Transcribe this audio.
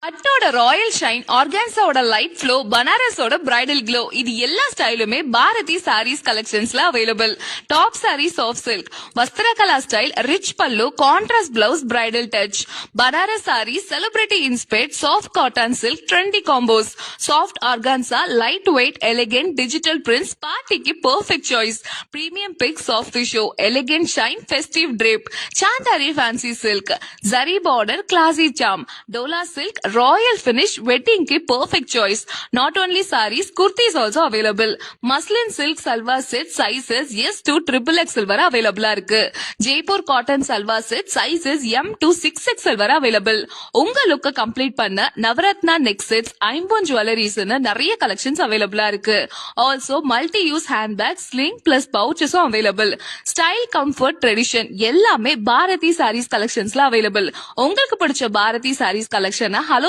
பட்டோட royal shine, ஆர்கான்ஸாவோட light flow, பனாரஸோட bridal glow, இது எல்லா ஸ்டைலுமே பாரதி சாரீஸ் கலெக்ஷன்ஸ்ல available. Top sari soft silk, Vastrakala style, rich pallu, contrast blouse, bridal touch. Banaras sari, celebrity inspired, soft cotton silk, trendy combos. Soft organza, light weight, elegant digital prints, பார்ட்டிக்கு perfect choice. Premium pick, soft tissue, elegant shine, festive drape. Chanderi fancy silk, zari border, classy charm. Dola silk, royal finish, wedding ki perfect choice. Not only sarees, kurtis also available. Muslin silk salwar set sizes S to XXL வரை available இருக்கு. Jaipur cotton salwar set sizes M to 6XL வரை available. உங்க லுக்க complete பண்ண Navratna neck sets, ஐம்பொன் ஜுவல்லரிஸ்னு நிறைய collections அவைலபிளா இருக்கு. Also multi use hand bag, sling plus பவுச்சஸும் அவைலபிள். ஸ்டைல், கம்ஃபர்ட், ட்ரெடிஷன் எல்லாமே பாரதி சாரீஸ் கலெக்ஷன்ஸ்ல அவைலபிள். உங்களுக்கு பிடிச்ச பாரதி சாரீஸ் கலெக்ஷனை ஹலோ